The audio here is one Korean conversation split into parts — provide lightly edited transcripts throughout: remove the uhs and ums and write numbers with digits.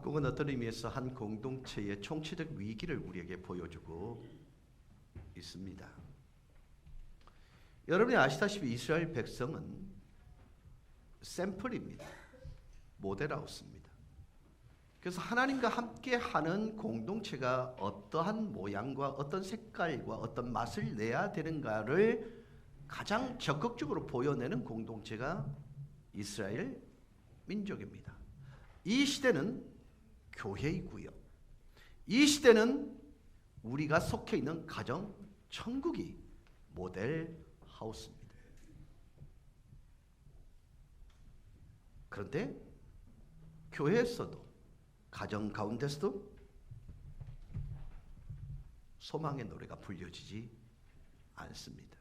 합국은 어떤 의미에서 한 공동체의 총체적 위기를 우리에게 보여주고 있습니다. 여러분이 아시다시피 이스라엘 백성은 샘플입니다. 모델하우스입니다. 그래서 하나님과 함께 하는 공동체가 어떠한 모양과 어떤 색깔과 어떤 맛을 내야 되는가를 가장 적극적으로 보여내는 공동체가 이스라엘 민족입니다. 이 시대는 교회이고요. 이 시대는 우리가 속해 있는 가정 천국이 모델 하우스입니다. 그런데 교회에서도 가정 가운데서도 소망의 노래가 불려지지 않습니다.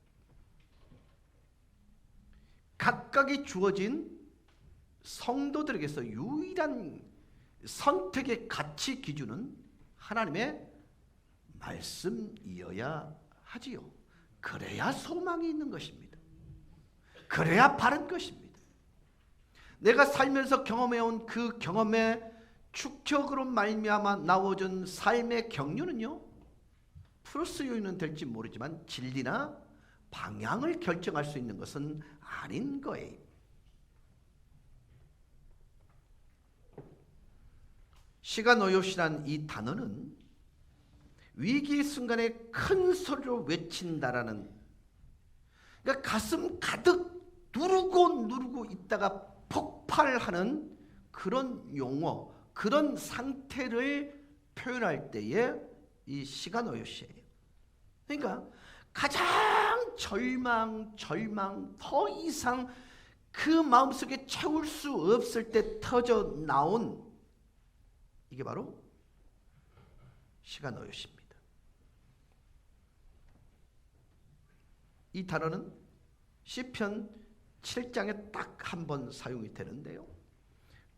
각각이 주어진 성도들에게서 유일한 선택의 가치 기준은 하나님의 말씀이어야 하지요. 그래야 소망이 있는 것입니다. 그래야 바른 것입니다. 내가 살면서 경험해온 그 경험의 축적으로 말미암아 나오준 삶의 경륜은요, 플러스 요인은 될지 모르지만 진리나 방향을 결정할 수 있는 것은 아닌 거예요. 시가노요시란 이 단어는 위기 순간에 큰 소리로 외친다라는, 그러니까 가슴 가득 누르고 있다가 폭발하는 그런 용어, 그런 상태를 표현할 때에 이 시가노요시예요. 그러니까 가장 절망, 더 이상 그 마음속에 채울 수 없을 때 터져 나온 이게 바로 시가노요시입니다. 이 단어는 시편 7장에 딱 한 번 사용이 되는데요,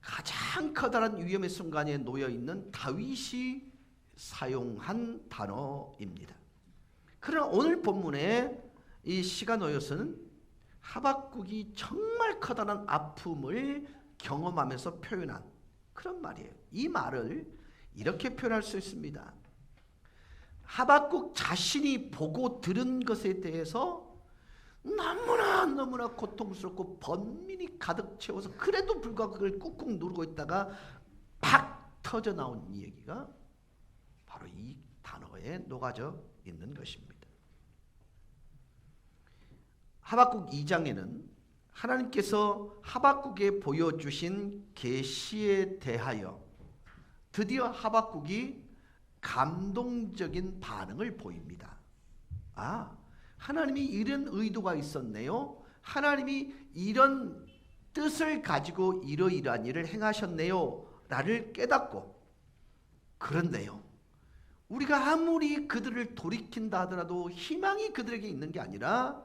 가장 커다란 위험의 순간에 놓여 있는 다윗이 사용한 단어입니다. 그러나 오늘 본문의 이 시가노요스는 하박국이 정말 커다란 아픔을 경험하면서 표현한 그런 말이에요. 이 말을 이렇게 표현할 수 있습니다. 하박국 자신이 보고 들은 것에 대해서 너무나 고통스럽고 번민이 가득 채워서 그래도 불구하고 그걸 꾹꾹 누르고 있다가 팍 터져 나온 이 얘기가 바로 이 단어에 녹아져 있는 것입니다. 하박국 2장에는 하나님께서 하박국에 보여주신 계시에 대하여 드디어 하박국이 감동적인 반응을 보입니다. 아, 하나님이 이런 의도가 있었네요. 하나님이 이런 뜻을 가지고 이러이러한 일을 행하셨네요 라를 깨닫고, 그런데요, 우리가 아무리 그들을 돌이킨다 하더라도 희망이 그들에게 있는 게 아니라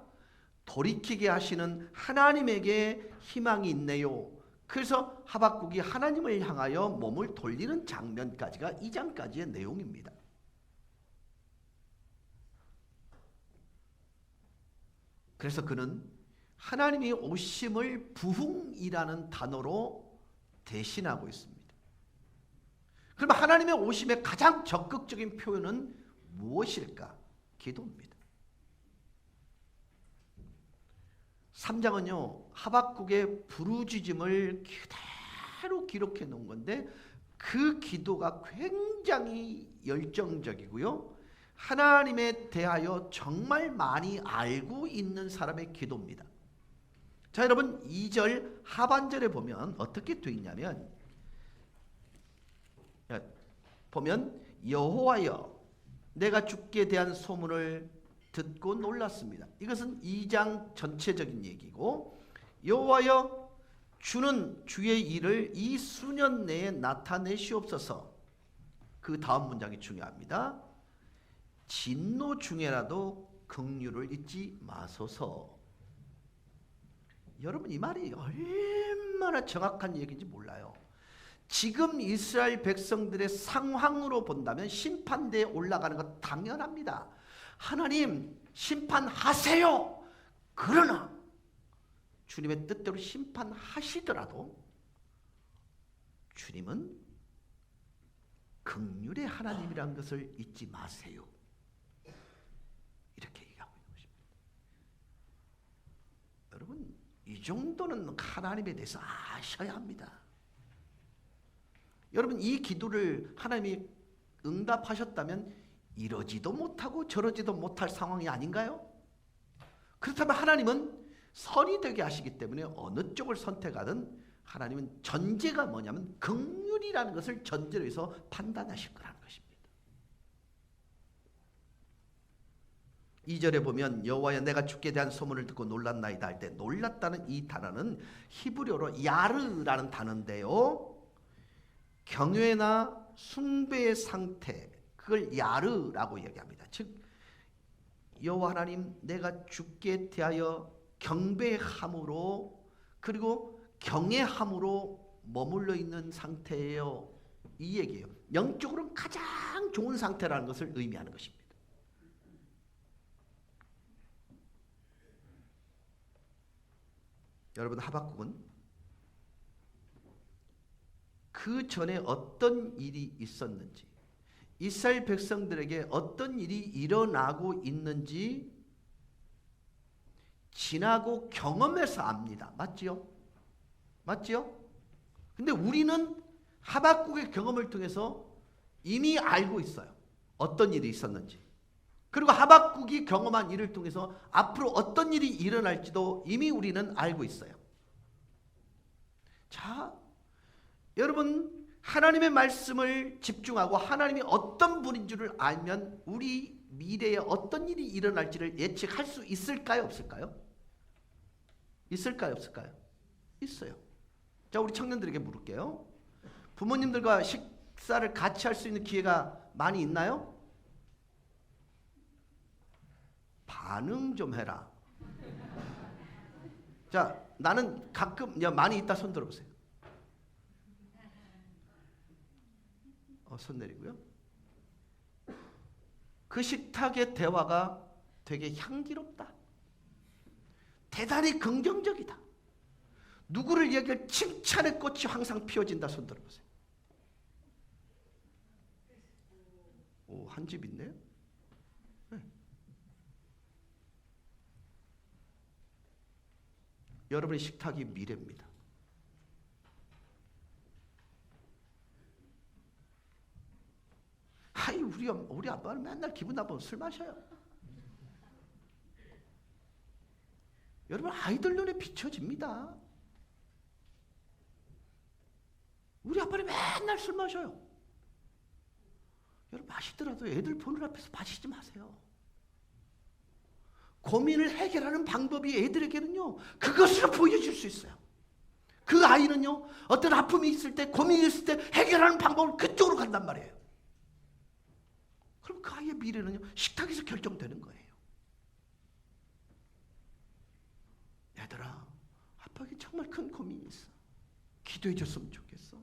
돌이키게 하시는 하나님에게 희망이 있네요. 그래서 하박국이 하나님을 향하여 몸을 돌리는 장면까지가 2장까지의 내용입니다. 그래서 그는 하나님이 오심을 부흥이라는 단어로 대신하고 있습니다. 그럼 하나님의 오심의 가장 적극적인 표현은 무엇일까? 기도입니다. 3장은요, 하박국의 부르짖음을 그대로 기록해 놓은 건데 그 기도가 굉장히 열정적이고요, 하나님에 대하여 정말 많이 알고 있는 사람의 기도입니다. 자, 여러분 2절 하반절에 보면 어떻게 되어 있냐면, 여호와여, 내가 주께 대한 소문을 듣고 놀랐습니다. 이것은 2장 전체적인 얘기고, 여호와여, 주는 주의 일을 이 수년 내에 나타내시옵소서. 그 다음 문장이 중요합니다. 진노 중에라도 긍휼을 잊지 마소서. 여러분, 이 말이 얼마나 정확한 얘기인지 몰라요. 지금 이스라엘 백성들의 상황으로 본다면 심판대에 올라가는 것 당연합니다. 하나님 심판하세요. 그러나 주님의 뜻대로 심판하시더라도 주님은 긍휼의 하나님이라는 것을 잊지 마세요. 이렇게 얘기하고 있는 것입니다. 여러분, 이 정도는 하나님에 대해서 아셔야 합니다. 여러분, 이 기도를 하나님이 응답하셨다면 이러지도 못하고 저러지도 못할 상황이 아닌가요? 그렇다면 하나님은 선이 되게 하시기 때문에 어느 쪽을 선택하든 하나님은 전제가 뭐냐면 긍휼이라는 것을 전제로 해서 판단하실 거라는 것입니다. 2절에 보면 여호와여 내가 주께 대한 소문을 듣고 놀랐나이다 할 때 놀랐다는 이 단어는 히브리어로 야르라는 단어인데요. 경외나 숭배의 상태, 그걸 야르라고 얘기합니다. 즉 여호와 하나님 내가 주께 대하여 경배함으로 그리고 경외함으로 머물러 있는 상태예요. 이 얘기예요. 영적으로는 가장 좋은 상태라는 것을 의미하는 것입니다. 여러분, 하박국은 그 전에 어떤 일이 있었는지, 이스라엘 백성들에게 어떤 일이 일어나고 있는지 지나고 경험해서 압니다. 맞지요? 맞지요? 근데 우리는 하박국의 경험을 통해서 이미 알고 있어요. 어떤 일이 있었는지. 그리고 하박국이 경험한 일을 통해서 앞으로 어떤 일이 일어날지도 이미 우리는 알고 있어요. 자, 여러분, 하나님의 말씀을 집중하고 하나님이 어떤 분인 줄을 알면 우리 미래에 어떤 일이 일어날지를 예측할 수 있을까요? 없을까요? 있을까요? 없을까요? 있어요. 자, 우리 청년들에게 물을게요. 부모님들과 식사를 같이 할 수 있는 기회가 많이 있나요? 반응 좀 해라. 자, 나는 가끔 많이 있다 손 들어보세요. 손 내리고요. 그 식탁의 대화가 되게 향기롭다. 대단히 긍정적이다. 누구를 얘기할 칭찬의 꽃이 항상 피어진다. 손 들어보세요. 오, 한 집 있네요. 네. 여러분의 식탁이 미래입니다. 하이, 우리 아빠는 맨날 기분 나쁘면 술 마셔요. 여러분, 아이들 눈에 비춰집니다. 우리 아빠는 맨날 술 마셔요. 여러분, 마시더라도 애들 보는 앞에서 마시지 마세요. 고민을 해결하는 방법이 애들에게는요, 그것으로 보여줄 수 있어요. 그 아이는요, 어떤 아픔이 있을 때, 고민이 있을 때 해결하는 방법을 그쪽으로 간단 말이에요. 그럼 그 아이의 미래는요, 식탁에서 결정되는 거예요. 얘들아, 아빠에게 정말 큰 고민이 있어. 기도해 줬으면 좋겠어.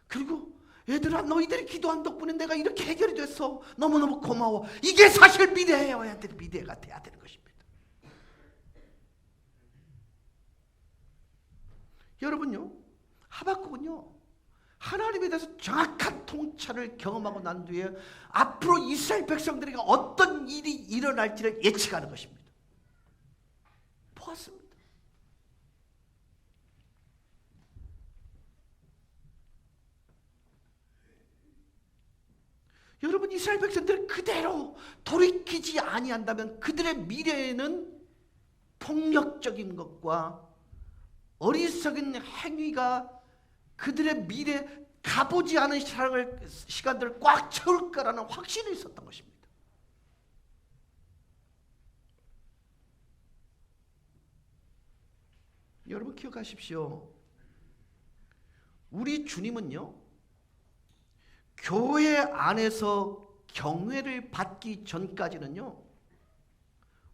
그리고 얘들아, 너희들이 기도한 덕분에 내가 이렇게 해결이 됐어. 너무너무 고마워. 이게 사실 미래예요. 애들이 미래가 돼야 되는 것입니다. 여러분요, 하박국은요, 하나님에 대해서 정확한 통찰을 경험하고 난 뒤에 앞으로 이스라엘 백성들에게 어떤 일이 일어날지를 예측하는 것입니다. 보았습니다. 여러분, 이스라엘 백성들 그대로 돌이키지 아니한다면 그들의 미래에는 폭력적인 것과 어리석은 행위가 그들의 미래 가보지 않은 시간들을 꽉 채울 거라는 확신이 있었던 것입니다. 여러분, 기억하십시오. 우리 주님은요, 교회 안에서 경외를 받기 전까지는요,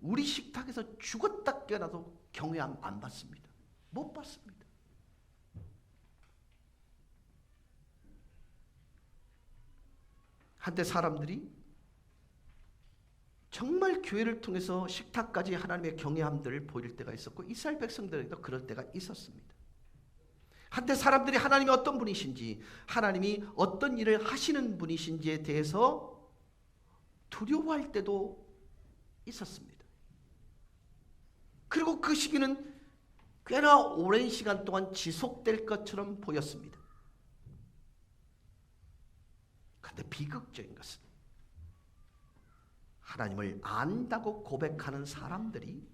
우리 식탁에서 죽었다 깨어나도 경외 안 받습니다. 못 받습니다. 한때 사람들이 정말 교회를 통해서 식탁까지 하나님의 경외함들을 보일 때가 있었고 이스라엘 백성들에게도 그럴 때가 있었습니다. 한때 사람들이 하나님이 어떤 분이신지, 하나님이 어떤 일을 하시는 분이신지에 대해서 두려워할 때도 있었습니다. 그리고 그 시기는 꽤나 오랜 시간 동안 지속될 것처럼 보였습니다. 그런데 비극적인 것은 하나님을 안다고 고백하는 사람들이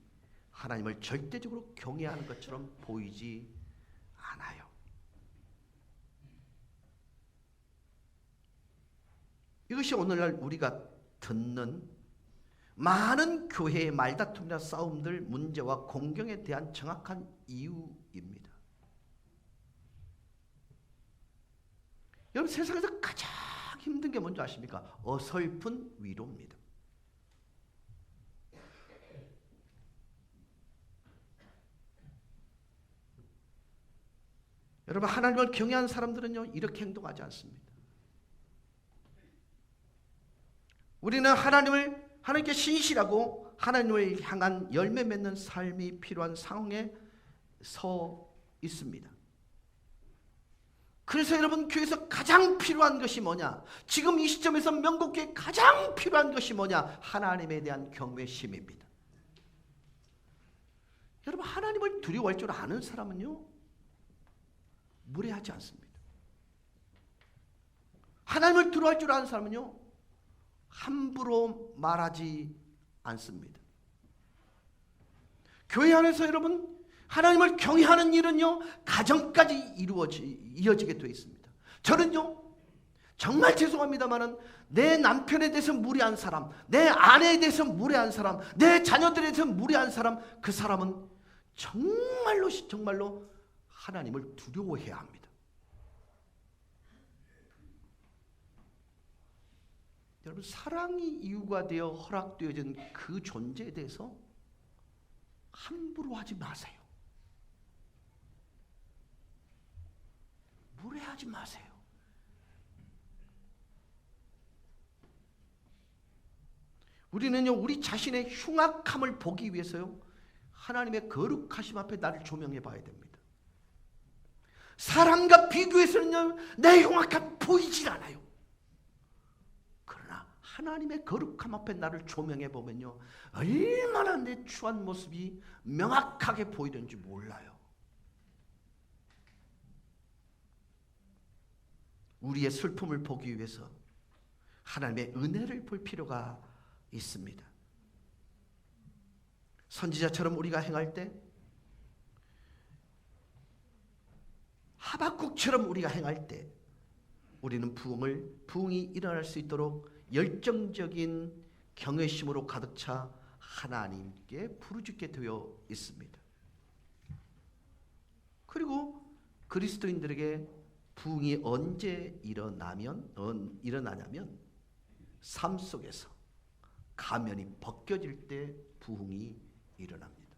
하나님을 절대적으로 경외하는 것처럼 보이지 않아요. 이것이 오늘날 우리가 듣는 많은 교회의 말다툼이나 싸움들, 문제와 공경에 대한 정확한 이유입니다. 여러분, 세상에서 가장 힘든 게 뭔지 아십니까? 어설픈 위로입니다. 여러분, 하나님을 경외하는 사람들은요, 이렇게 행동하지 않습니다. 우리는 하나님께 신실하고 하나님을 향한 열매 맺는 삶이 필요한 상황에 서 있습니다. 그래서 여러분, 교회에서 가장 필요한 것이 뭐냐? 지금 이 시점에서 명곡교회에 가장 필요한 것이 뭐냐? 하나님에 대한 경외심입니다. 여러분, 하나님을 두려워할 줄 아는 사람은요, 무례하지 않습니다. 하나님을 두려워할 줄 아는 사람은요, 함부로 말하지 않습니다. 교회 안에서 여러분, 하나님을 경외하는 일은요, 가정까지 이어지게 되어 있습니다. 저는요, 정말 죄송합니다만은 내 남편에 대해서 무례한 사람, 내 아내에 대해서 무례한 사람, 내 자녀들에 대해서 무례한 사람, 그 사람은 정말로 하나님을 두려워해야 합니다. 여러분, 사랑이 이유가 되어 허락되어진 그 존재에 대해서 함부로 하지 마세요. 무례하지 마세요. 우리는요, 우리 자신의 흉악함을 보기 위해서요, 하나님의 거룩하심 앞에 나를 조명해 봐야 됩니다. 사람과 비교해서는요, 내 흉악함 보이질 않아요. 그러나 하나님의 거룩함 앞에 나를 조명해 보면요, 얼마나 내 추한 모습이 명확하게 보이는지 몰라요. 우리의 슬픔을 보기 위해서 하나님의 은혜를 볼 필요가 있습니다. 선지자처럼 우리가 행할 때, 하박국처럼 우리가 행할 때, 우리는 부흥이 일어날 수 있도록 열정적인 경외심으로 가득 차 하나님께 부르짖게 되어 있습니다. 그리고 그리스도인들에게 부흥이 언제 일어나냐면 삶 속에서 가면이 벗겨질 때 부흥이 일어납니다.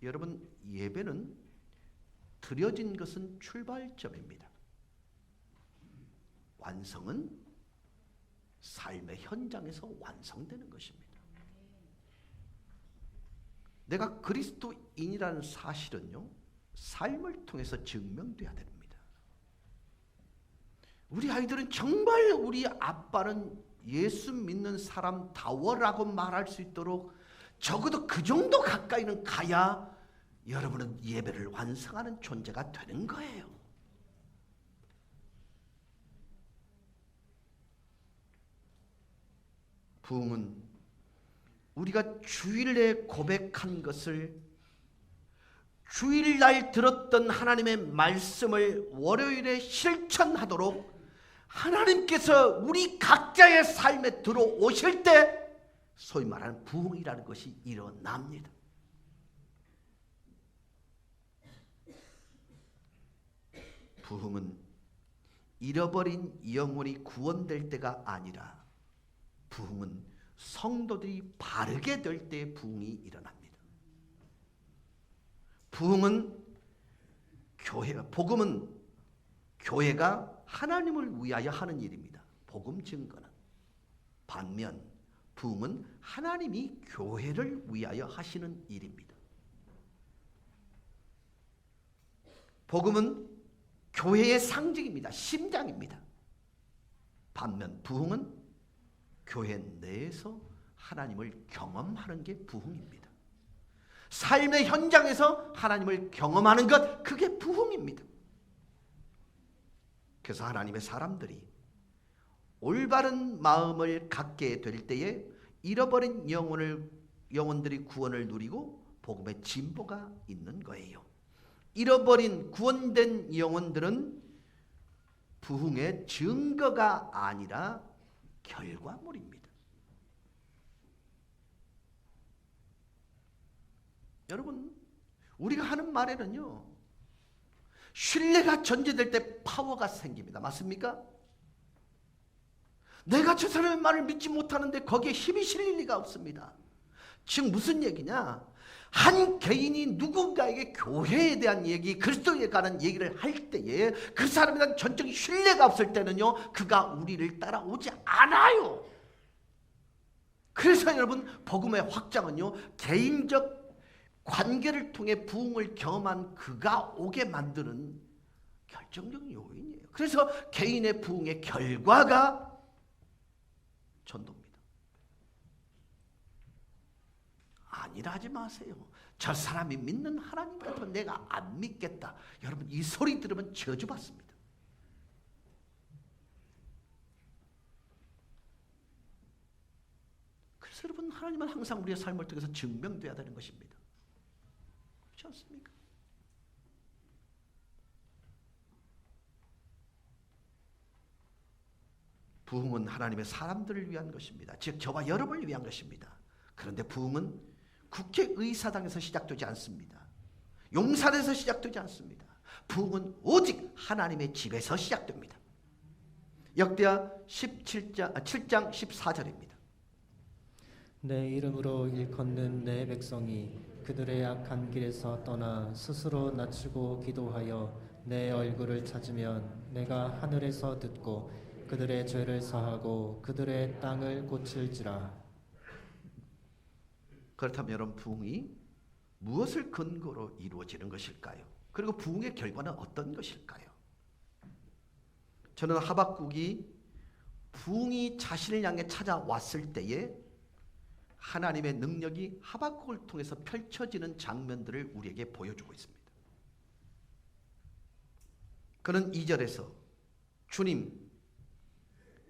여러분, 예배는 드려진 것은 출발점입니다. 완성은 삶의 현장에서 완성되는 것입니다. 내가 그리스도인이라는 사실은요, 삶을 통해서 증명돼야 됩니다. 우리 아이들은 정말 우리 아빠는 예수 믿는 사람다워라고 말할 수 있도록 적어도 그 정도 가까이는 가야 여러분은 예배를 완성하는 존재가 되는 거예요. 부흥은 우리가 주일에 고백한 것을 주일날 들었던 하나님의 말씀을 월요일에 실천하도록 하나님께서 우리 각자의 삶에 들어오실 때 소위 말하는 부흥이라는 것이 일어납니다. 부흥은 잃어버린 영혼이 구원될 때가 아니라 부흥은 성도들이 바르게 될 때 부흥이 일어납니다. 복음은 교회가 하나님을 위하여 하는 일입니다. 복음 증거는. 반면 부흥은 하나님이 교회를 위하여 하시는 일입니다. 복음은 교회의 상징입니다. 심장입니다. 반면 부흥은 교회 내에서 하나님을 경험하는 게 부흥입니다. 삶의 현장에서 하나님을 경험하는 것, 그게 부흥입니다. 그래서 하나님의 사람들이 올바른 마음을 갖게 될 때에 잃어버린 영혼들이 구원을 누리고 복음의 진보가 있는 거예요. 잃어버린 구원된 영혼들은 부흥의 증거가 아니라 결과물입니다. 여러분, 우리가 하는 말에는요, 신뢰가 전제될 때 파워가 생깁니다. 맞습니까? 내가 저 사람의 말을 믿지 못하는데 거기에 힘이 실릴 리가 없습니다. 즉 무슨 얘기냐? 한 개인이 누군가에게 교회에 대한 얘기, 그리스도에 관한 얘기를 할 때에 그 사람에 대한 전적인 신뢰가 없을 때는요, 그가 우리를 따라오지 않아요. 그래서 여러분, 복음의 확장은요, 개인적 관계를 통해 부흥을 경험한 그가 오게 만드는 결정적인 요인이에요. 그래서 개인의 부흥의 결과가 전도입니다. 아니라 하지 마세요. 저 사람이 믿는 하나님 같으면 내가 안 믿겠다. 여러분, 이 소리 들으면 저주받습니다. 그래서 여러분, 하나님은 항상 우리의 삶을 통해서 증명돼야 되는 것입니다. 그렇지 않습니까? 부흥은 하나님의 사람들을 위한 것입니다. 즉 저와 여러분을 위한 것입니다. 그런데 부흥은 국회의사당에서 시작되지 않습니다. 용산에서 시작되지 않습니다. 부흥은 오직 하나님의 집에서 시작됩니다. 역대하 7장 14절입니다. 내 이름으로 일컫는 내 백성이 그들의 악한 길에서 떠나 스스로 낮추고 기도하여 내 얼굴을 찾으면 내가 하늘에서 듣고 그들의 죄를 사하고 그들의 땅을 고칠지라. 그렇다면 여러분, 부흥이 무엇을 근거로 이루어지는 것일까요? 그리고 부흥의 결과는 어떤 것일까요? 저는 하박국이 부흥이 자신을 향해 찾아왔을 때에 하나님의 능력이 하박국을 통해서 펼쳐지는 장면들을 우리에게 보여주고 있습니다. 그는 2절에서 주님,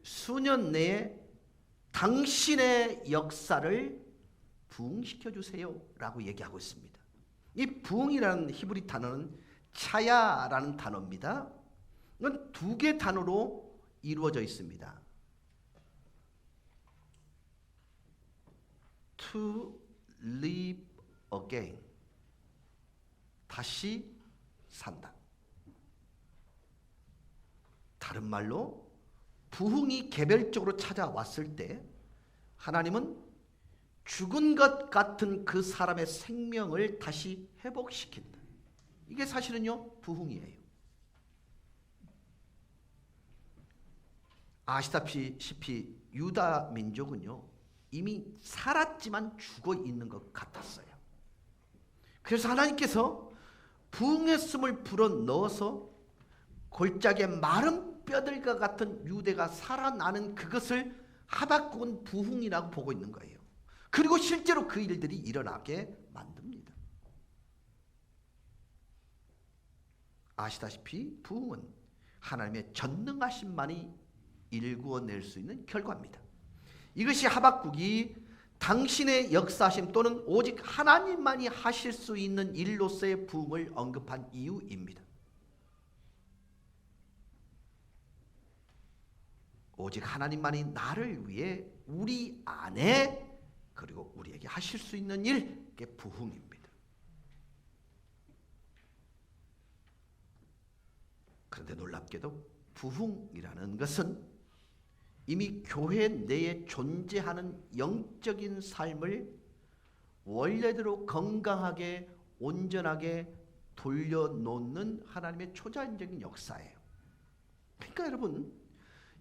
수년 내에 당신의 역사를 부흥시켜 주세요 라고 얘기하고 있습니다. 이 부흥이라는 히브리 단어는 차야라는 단어입니다. 이건 두 개 단어로 이루어져 있습니다. To live again, 다시 산다. 다른 말로 부흥이 개별적으로 찾아왔을 때 하나님은 죽은 것 같은 그 사람의 생명을 다시 회복시킨다. 이게 사실은요, 부흥이에요. 아시다시피 유다 민족은요, 이미 살았지만 죽어 있는 것 같았어요. 그래서 하나님께서 부흥의 숨을 불어넣어서 골짜기에 마른 뼈들과 같은 유대가 살아나는 그것을 하박국은 부흥이라고 보고 있는 거예요. 그리고 실제로 그 일들이 일어나게 만듭니다. 아시다시피 부흥은 하나님의 전능하심만이 일구어낼 수 있는 결과입니다. 이것이 하박국이 당신의 역사심 또는 오직 하나님만이 하실 수 있는 일로서의 부흥을 언급한 이유입니다. 오직 하나님만이 나를 위해 우리 안에 그리고 우리에게 하실 수 있는 일, 그게 부흥입니다. 그런데 놀랍게도 부흥이라는 것은 이미 교회 내에 존재하는 영적인 삶을 원래대로 건강하게 온전하게 돌려놓는 하나님의 초자연적인 역사예요. 그러니까 여러분,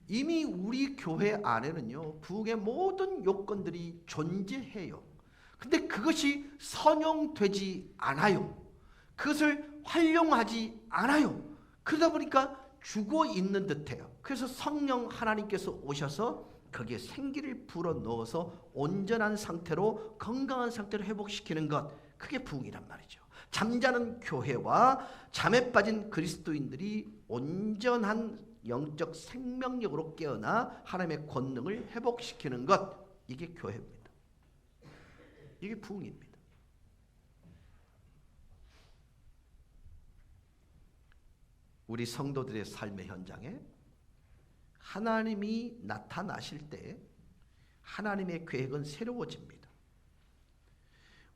이미 우리 교회 안에는요, 부흥의 모든 요건들이 존재해요. 근데 그것이 선용되지 않아요. 그것을 활용하지 않아요. 그러다 보니까 죽어 있는 듯해요. 그래서 성령 하나님께서 오셔서 거기에 생기를 불어넣어서 온전한 상태로, 건강한 상태로 회복시키는 것, 그게 부흥이란 말이죠. 잠자는 교회와 잠에 빠진 그리스도인들이 온전한 영적 생명력으로 깨어나 하나님의 권능을 회복시키는 것, 이게 교회입니다. 이게 부흥입니다. 우리 성도들의 삶의 현장에 하나님이 나타나실 때 하나님의 계획은 새로워집니다.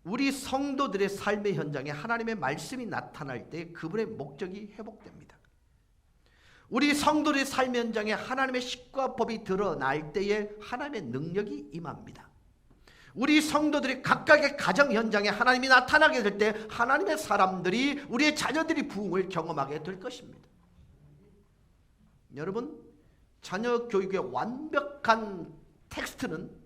우리 성도들의 삶의 현장에 하나님의 말씀이 나타날 때 그분의 목적이 회복됩니다. 우리 성도들의 삶의 현장에 하나님의 식과 법이 드러날 때에 하나님의 능력이 임합니다. 우리 성도들이 각각의 가정 현장에 하나님이 나타나게 될 때 하나님의 사람들이, 우리의 자녀들이 부흥을 경험하게 될 것입니다. 여러분, 자녀 교육의 완벽한 텍스트는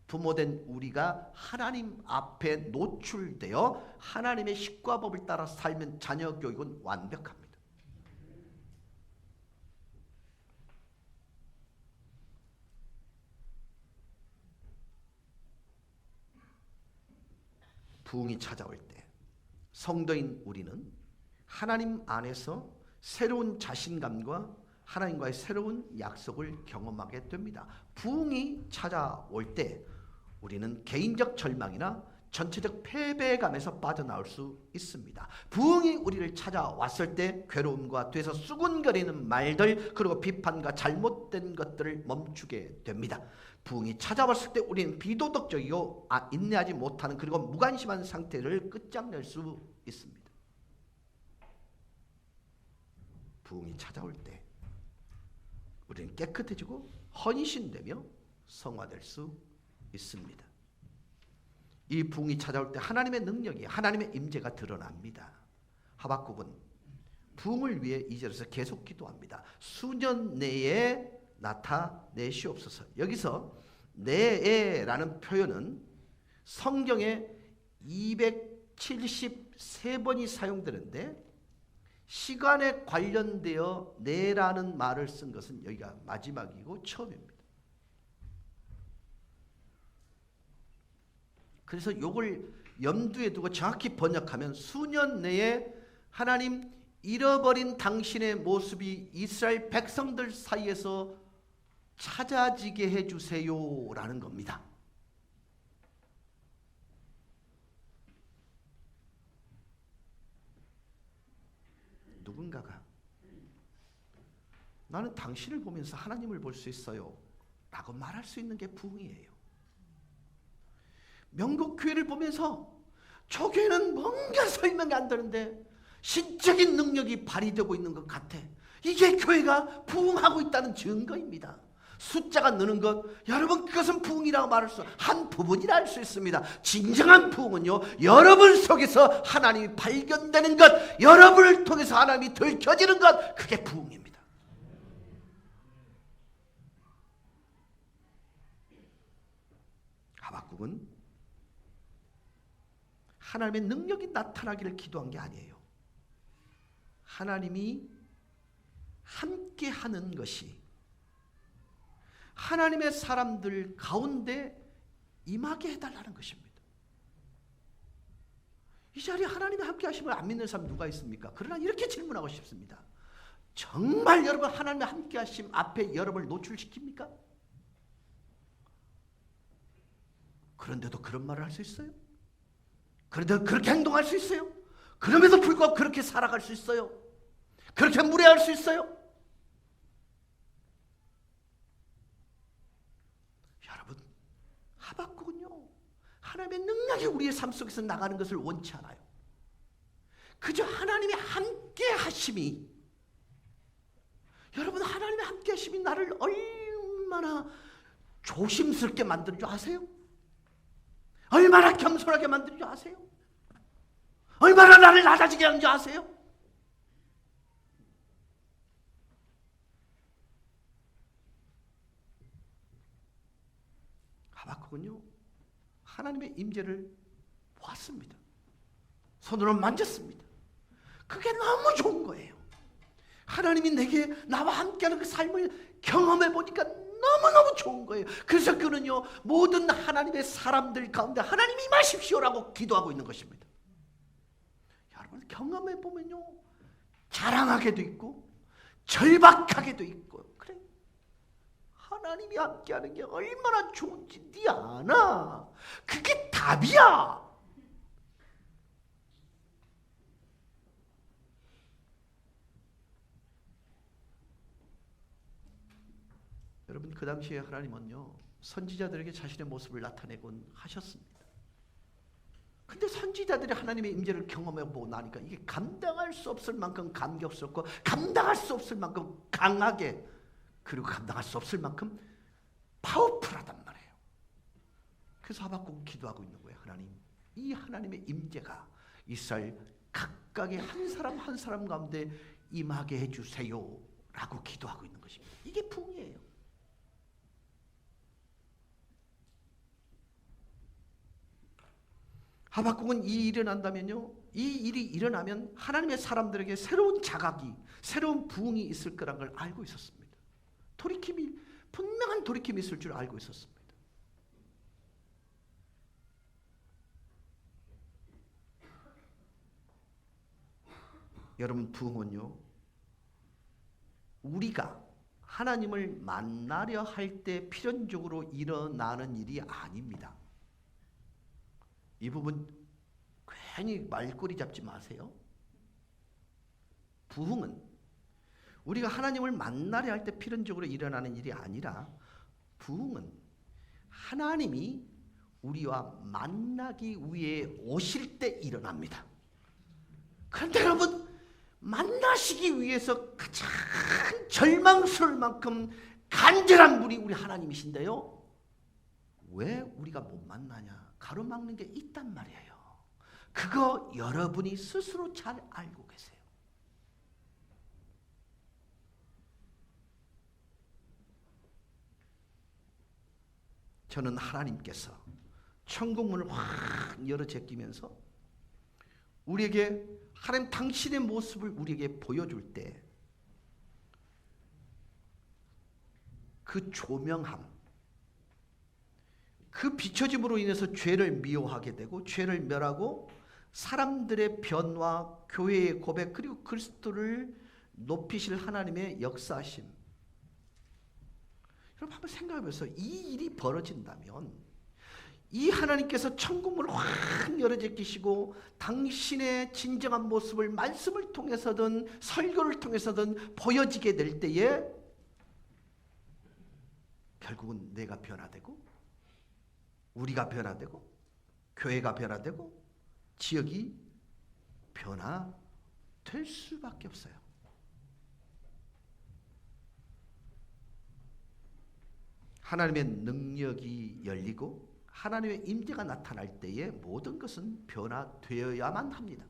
부모된 우리가 하나님 앞에 노출되어 하나님의 식과 법을 따라 살면 자녀 교육은 완벽합니다. 부흥이 찾아올 때 성도인 우리는 하나님 안에서 새로운 자신감과 하나님과의 새로운 약속을 경험하게 됩니다. 부흥이 찾아올 때 우리는 개인적 절망이나 전체적 패배감에서 빠져나올 수 있습니다. 부흥이 우리를 찾아왔을 때 괴로움과 뒤에서 수군거리는 말들, 그리고 비판과 잘못된 것들을 멈추게 됩니다. 부흥이 찾아왔을 때 우리는 비도덕적이고 인내하지 못하는, 그리고 무관심한 상태를 끝장낼 수 있습니다. 부흥이 찾아올 때 우리는 깨끗해지고 헌신되며 성화될 수 있습니다. 이 부흥이 찾아올 때 하나님의 능력이, 하나님의 임재가 드러납니다. 하박국은 부흥을 위해 2절에서 계속 기도합니다. 수년 내에 나타내시옵소서. 여기서 내에라는 표현은 성경에 273번이 사용되는데 시간에 관련되어 내라는 말을 쓴 것은 여기가 마지막이고 처음입니다. 그래서 이걸 염두에 두고 정확히 번역하면, 수년 내에 하나님 잃어버린 당신의 모습이 이스라엘 백성들 사이에서 찾아지게 해주세요 라는 겁니다. 누군가가 나는 당신을 보면서 하나님을 볼 수 있어요 라고 말할 수 있는 게 부흥이에요. 명곡교회를 보면서 저 교회는 뭔가 설명이 안 되는데 신적인 능력이 발휘되고 있는 것 같아. 이게 교회가 부흥하고 있다는 증거입니다. 숫자가 느는 것, 여러분 그것은 부흥이라고 말할 수, 한 부분이라 할 수 있습니다. 진정한 부흥은요, 여러분 속에서 하나님이 발견되는 것, 여러분을 통해서 하나님이 들켜지는 것, 그게 부흥입니다. 하박국은 하나님의 능력이 나타나기를 기도한 게 아니에요. 하나님이 함께 하는 것이 하나님의 사람들 가운데 임하게 해달라는 것입니다. 이 자리에 하나님이 함께 하시면 안 믿는 사람 누가 있습니까? 그러나 이렇게 질문하고 싶습니다. 정말 여러분 하나님의 함께 하심 앞에 여러분을 노출시킵니까? 그런데도 그런 말을 할 수 있어요? 그런데도 그렇게 행동할 수 있어요? 그럼에도 불구하고 그렇게 살아갈 수 있어요? 그렇게 무례할 수 있어요? 여러분, 하박국은요, 하나님의 능력이 우리의 삶 속에서 나가는 것을 원치 않아요. 그저 하나님의 함께 하심이, 여러분 하나님의 함께 하심이 나를 얼마나 조심스럽게 만드는 줄 아세요? 얼마나 겸손하게 만드는 줄 아세요? 얼마나 나를 낮아지게 하는 줄 아세요? 하박국은요, 하나님의 임재를 보았습니다. 손으로 만졌습니다. 그게 너무 좋은 거예요. 하나님이 내게 나와 함께하는 그 삶을 경험해 보니까 너무너무 좋은 거예요. 그래서 그는요 모든 하나님의 사람들 가운데 하나님이 임하십시오라고 기도하고 있는 것입니다. 여러분 경험해 보면요 자랑하게도 있고 절박하게도 있고 그래. 하나님이 함께하는 게 얼마나 좋은지 네 아나? 그게 답이야. 여러분 그 당시에 하나님은요 선지자들에게 자신의 모습을 나타내곤 하셨습니다. 근데 선지자들이 하나님의 임재를 경험해보고 나니까 이게 감당할 수 없을 만큼 감격스럽고 감당할 수 없을 만큼 강하게 그리고 감당할 수 없을 만큼 파워풀하단 말이에요. 그래서 하박국은 기도하고 있는 거예요. 하나님, 이 하나님의 임재가 이스라엘 각각의 한 사람 한 사람 가운데 임하게 해주세요 라고 기도하고 있는 것입니다. 이게 부흥이에요. 하박국은 이 일이 일어난다면요, 이 일이 일어나면 하나님의 사람들에게 새로운 자각이, 새로운 부흥이 있을 거란 걸 알고 있었습니다. 돌이킴이, 분명한 돌이킴이 있을 줄 알고 있었습니다. 여러분 부흥은요, 우리가 하나님을 만나려 할 때 필연적으로 일어나는 일이 아닙니다. 이 부분 괜히 말꼬리 잡지 마세요. 부흥은 우리가 하나님을 만나려 할 때 필연적으로 일어나는 일이 아니라 부흥은 하나님이 우리와 만나기 위해 오실 때 일어납니다. 그런데 여러분 만나시기 위해서 가장 절망스러울 만큼 간절한 분이 우리 하나님이신데요. 왜 우리가 못 만나냐? 가로막는 게 있단 말이에요. 그거 여러분이 스스로 잘 알고 계세요. 저는 하나님께서 천국문을 확 열어 제끼면서 우리에게 하나님 당신의 모습을 우리에게 보여줄 때 그 조명함, 그 비춰짐으로 인해서 죄를 미워하게 되고 죄를 멸하고 사람들의 변화, 교회의 고백 그리고 그리스도를 높이실 하나님의 역사하심. 여러분 한번 생각해보세요. 이 일이 벌어진다면 이 하나님께서 천국문을 확 열어 제끼시고 당신의 진정한 모습을 말씀을 통해서든 설교를 통해서든 보여지게 될 때에 결국은 내가 변화되고 우리가 변화되고 교회가 변화되고 지역이 변화될 수밖에 없어요. 하나님의 능력이 열리고 하나님의 임재가 나타날 때에 모든 것은 변화되어야만 합니다.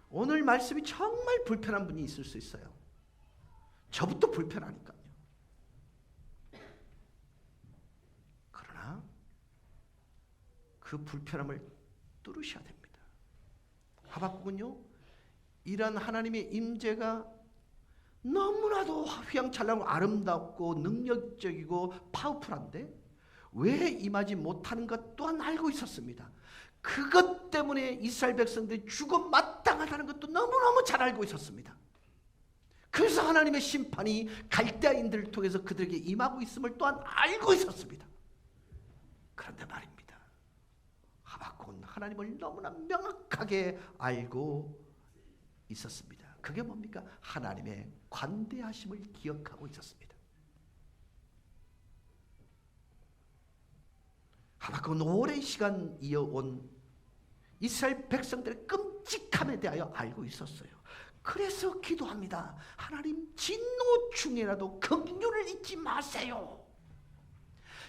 오늘 말씀이 정말 불편한 분이 있을 수 있어요. 저부터 불편하니까요. 그러나 그 불편함을 뚫으셔야 됩니다. 하박국은요, 이런 하나님의 임재가 너무나도 휘황찬란하고 아름답고 능력적이고 파워풀한데 왜 임하지 못하는 것 또한 알고 있었습니다. 그것 때문에 이스라엘 백성들이 죽어 마땅하다는 것도 너무너무 잘 알고 있었습니다. 그래서 하나님의 심판이 갈대아인들을 통해서 그들에게 임하고 있음을 또한 알고 있었습니다. 그런데 말입니다, 하박국은 하나님을 너무나 명확하게 알고 있었습니다. 그게 뭡니까? 하나님의 관대하심을 기억하고 있었습니다. 하박국은 오랜 시간 이어온 이스라엘 백성들의 끔찍함에 대하여 알고 있었어요. 그래서 기도합니다. 하나님, 진노 중에라도 긍휼을 잊지 마세요.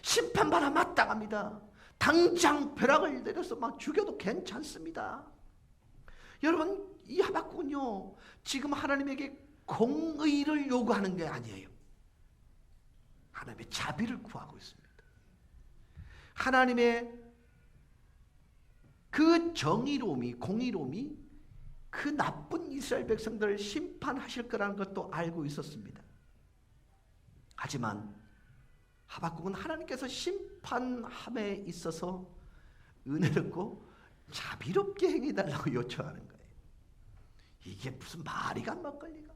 심판받아 마땅합니다. 당장 벼락을 내려서 막 죽여도 괜찮습니다. 여러분, 이 하박국은요, 지금 하나님에게 공의를 요구하는 게 아니에요. 하나님의 자비를 구하고 있습니다. 하나님의 그 정의로움이, 공의로움이 그 나쁜 이스라엘 백성들을 심판하실 거라는 것도 알고 있었습니다. 하지만 하박국은 하나님께서 심판함에 있어서 은혜롭고 자비롭게 행해달라고 요청하는 거예요. 이게 무슨 말이가 안 막걸리가?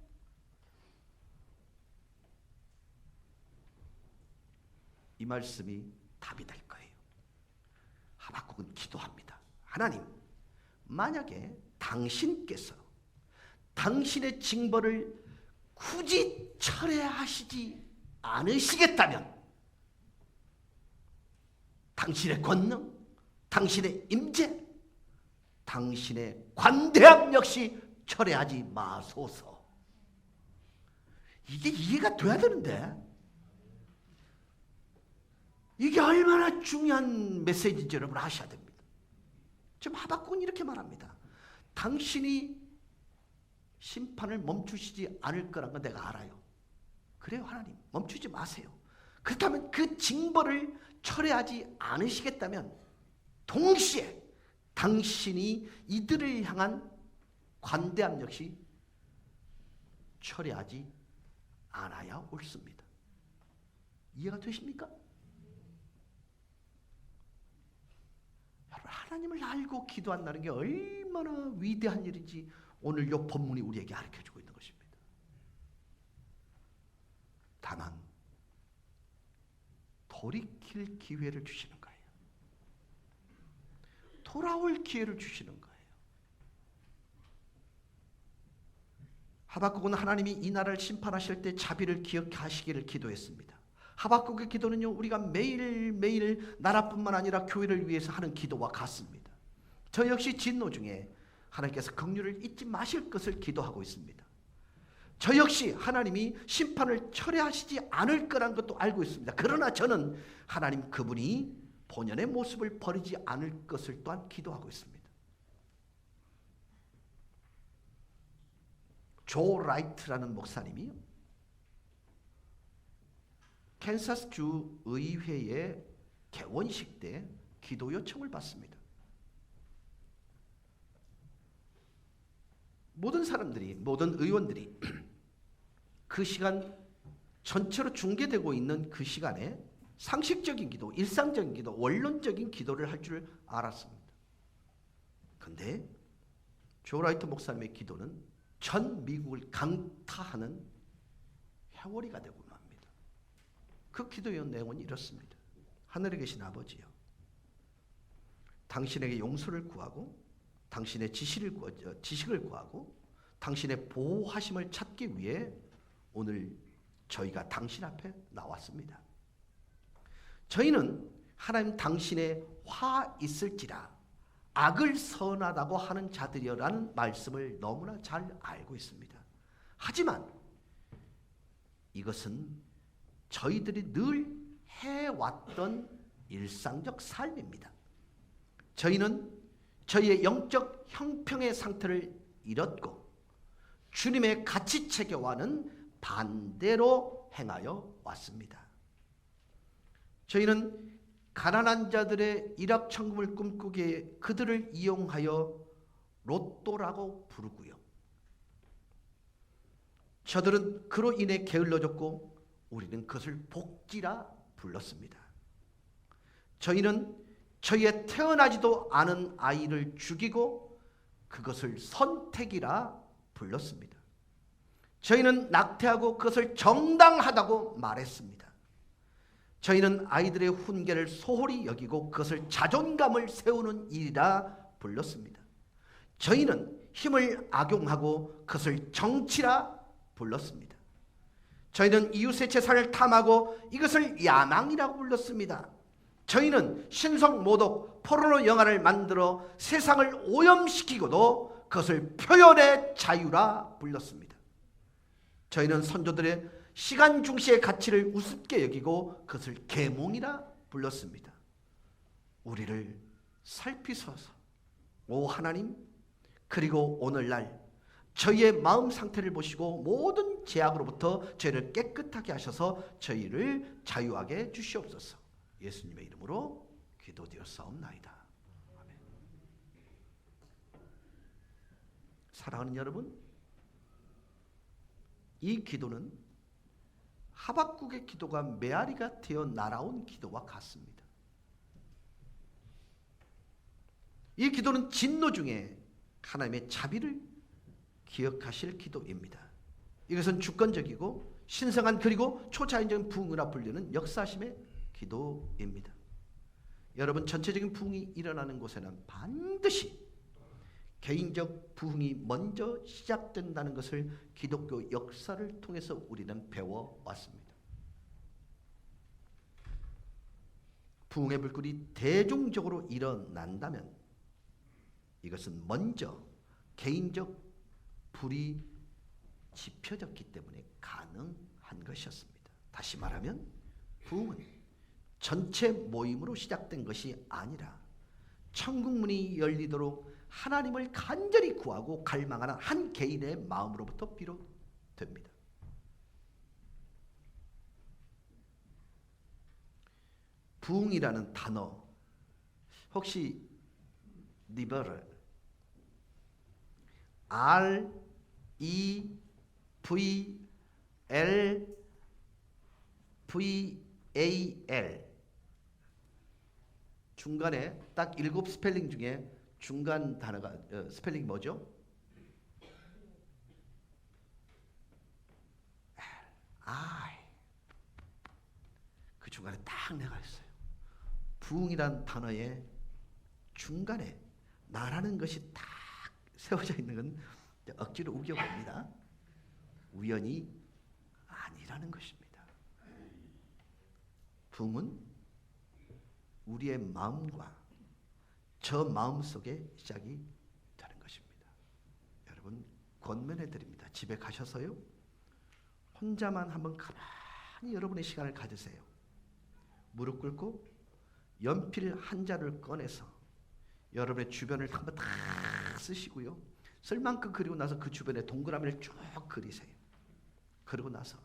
이 말씀이 답이 될 거예요. 하박국은 기도합니다. 하나님, 만약에 당신께서 당신의 징벌을 굳이 철회하시지 않으시겠다면 당신의 권능, 당신의 임재, 당신의 관대함 역시 철회하지 마소서. 이게 이해가 돼야 되는데, 이게 얼마나 중요한 메시지인지 여러분 아셔야 됩니다. 지금 하박국은 이렇게 말합니다. 당신이 심판을 멈추시지 않을 거란 건 내가 알아요. 그래요, 하나님, 멈추지 마세요. 그렇다면 그 징벌을 철회하지 않으시겠다면 동시에 당신이 이들을 향한 관대함 역시 철회하지 않아야 옳습니다. 이해가 되십니까? 여러분, 하나님을 알고 기도한다는 게 얼마나 위대한 일인지 오늘 이 본문이 우리에게 가르쳐주고 있는 것입니다. 다만 돌이킬 기회를 주시는 거예요. 돌아올 기회를 주시는 거예요. 하박국은 하나님이 이 나라를 심판하실 때 자비를 기억하시기를 기도했습니다. 하박국의 기도는요, 우리가 매일매일 나라뿐만 아니라 교회를 위해서 하는 기도와 같습니다. 저 역시 진노 중에 하나님께서 긍휼을 잊지 마실 것을 기도하고 있습니다. 저 역시 하나님이 심판을 철회하시지 않을 거란 것도 알고 있습니다. 그러나 저는 하나님 그분이 본연의 모습을 버리지 않을 것을 또한 기도하고 있습니다. 조 라이트라는 목사님이 캔사스주 의회의 개원식 때 기도 요청을 받습니다. 모든 사람들이, 모든 의원들이 그 시간 전체로 중계되고 있는 그 시간에 상식적인 기도, 일상적인 기도, 원론적인 기도를 할 줄 알았습니다. 그런데 조 라이트 목사님의 기도는 전 미국을 강타하는 회오리가 되고 맙니다. 그 기도의 내용은 이렇습니다. 하늘에 계신 아버지요, 당신에게 용서를 구하고 당신의 지식을 구하고 당신의 보호하심을 찾기 위해 오늘 저희가 당신 앞에 나왔습니다. 저희는 하나님 당신의 화 있을지라 악을 선하다고 하는 자들이라는 말씀을 너무나 잘 알고 있습니다. 하지만 이것은 저희들이 늘 해왔던 일상적 삶입니다. 저희는 저희의 영적 형평의 상태를 잃었고 주님의 가치체계와는 반대로 행하여 왔습니다. 저희는 가난한 자들의 일확천금을 꿈꾸기에 그들을 이용하여 로또라고 부르고요. 저들은 그로 인해 게을러졌고 우리는 그것을 복지라 불렀습니다. 저희는 저희의 태어나지도 않은 아이를 죽이고 그것을 선택이라 불렀습니다. 저희는 낙태하고 그것을 정당하다고 말했습니다. 저희는 아이들의 훈계를 소홀히 여기고 그것을 자존감을 세우는 일이라 불렀습니다. 저희는 힘을 악용하고 그것을 정치라 불렀습니다. 저희는 이웃의 재산을 탐하고 이것을 야망이라고 불렀습니다. 저희는 신성 모독 포르노 영화를 만들어 세상을 오염시키고도 그것을 표현의 자유라 불렀습니다. 저희는 선조들의 시간 중시의 가치를 우습게 여기고 그것을 계몽이라 불렀습니다. 우리를 살피소서. 오 하나님, 그리고 오늘날 저희의 마음 상태를 보시고 모든 죄악으로부터 저희를 깨끗하게 하셔서 저희를 자유하게 해 주시옵소서. 예수님의 이름으로 기도드렸사옵나이다. 아멘. 사랑하는 여러분, 이 기도는 하박국의 기도가 메아리가 되어 날아온 기도와 같습니다. 이 기도는 진노 중에 하나님의 자비를 기억하실 기도입니다. 이것은 주권적이고 신성한 그리고 초자연적인 부흥이라 불리는 역사심의 기도입니다. 여러분, 전체적인 부흥이 일어나는 곳에는 반드시 개인적 부흥이 먼저 시작된다는 것을 기독교 역사를 통해서 우리는 배워왔습니다. 부흥의 불길이 대중적으로 일어난다면 이것은 먼저 개인적 불이 지펴졌기 때문에 가능한 것이었습니다. 다시 말하면 부흥은 전체 모임으로 시작된 것이 아니라 천국문이 열리도록 하나님을 간절히 구하고 갈망하는 한 개인의 마음으로부터 비롯됩니다. 부흥이라는 단어, 혹시 리버럴, REVLVAL 중간에 딱 7 스펠링 중에 중간 단어가 스펠링이 뭐죠? I. 그 중간에 딱 내가 있어요. 부흥이란 단어의 중간에 나라는 것이 딱 세워져 있는 건 억지로 우겨봅니다. 우연이 아니라는 것입니다. 부흥은 우리의 마음과 저 마음 속에 시작이 되는 것입니다. 여러분, 권면해 드립니다. 집에 가셔서요, 혼자만 한번 가만히 여러분의 시간을 가지세요. 무릎 꿇고 연필 한 자를 꺼내서 여러분의 주변을 한번 다 쓰시고요, 쓸 만큼 그리고 나서 그 주변에 동그라미를 쭉 그리세요. 그러고 나서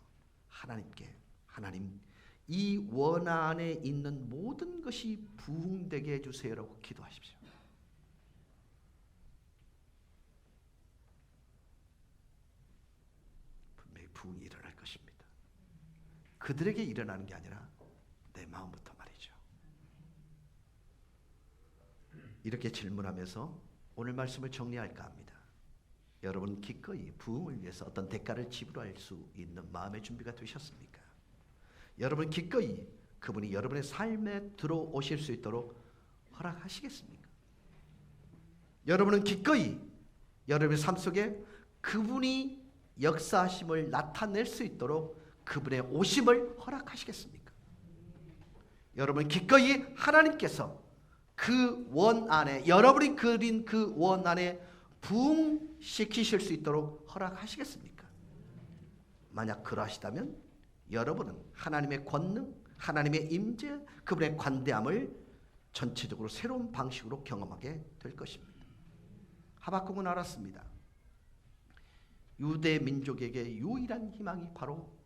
하나님께, 하나님, 이 원 안에 있는 모든 것이 부흥되게 해주세요라고 기도하십시오. 분명히 부흥이 일어날 것입니다. 그들에게 일어나는 게 아니라 내 마음부터 말이죠. 이렇게 질문하면서 오늘 말씀을 정리할까 합니다. 여러분, 기꺼이 부흥을 위해서 어떤 대가를 지불할 수 있는 마음의 준비가 되셨습니까? 여러분, 기꺼이 그분이 여러분의 삶에 들어오실 수 있도록 허락하시겠습니까? 여러분은 기꺼이 여러분의 삶 속에 그분이 역사하심을 나타낼 수 있도록 그분의 오심을 허락하시겠습니까? 여러분, 기꺼이 하나님께서 그 원 안에, 여러분이 그린 그 원 안에 부흥시키실 수 있도록 허락하시겠습니까? 만약 그러하시다면 여러분은 하나님의 권능, 하나님의 임재, 그분의 관대함을 전체적으로 새로운 방식으로 경험하게 될 것입니다. 하박국은 알았습니다. 유대 민족에게 유일한 희망이 바로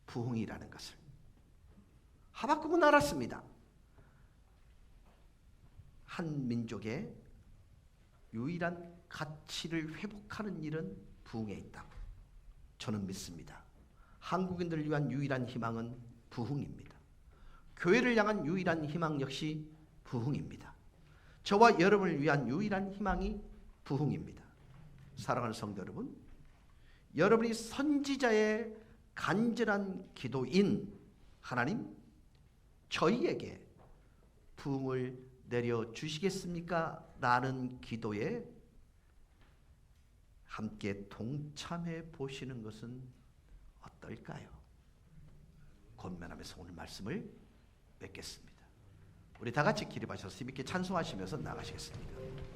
부흥이라는 것을. 하박국은 알았습니다. 한 민족의 유일한 가치를 회복하는 일은 부흥에 있다고 저는 믿습니다. 한국인들을 위한 유일한 희망은 부흥입니다. 교회를 향한 유일한 희망 역시 부흥입니다. 저와 여러분을 위한 유일한 희망이 부흥입니다. 사랑하는 성도 여러분, 여러분이 선지자의 간절한 기도인 하나님, 저희에게 부흥을 내려주시겠습니까? 라는 기도에 함께 동참해 보시는 것은 어떨까요? 권면하면서 오늘 말씀을 맺겠습니다. 우리 다 같이 기립하셔서 힘있게 찬송하시면서 나가시겠습니다.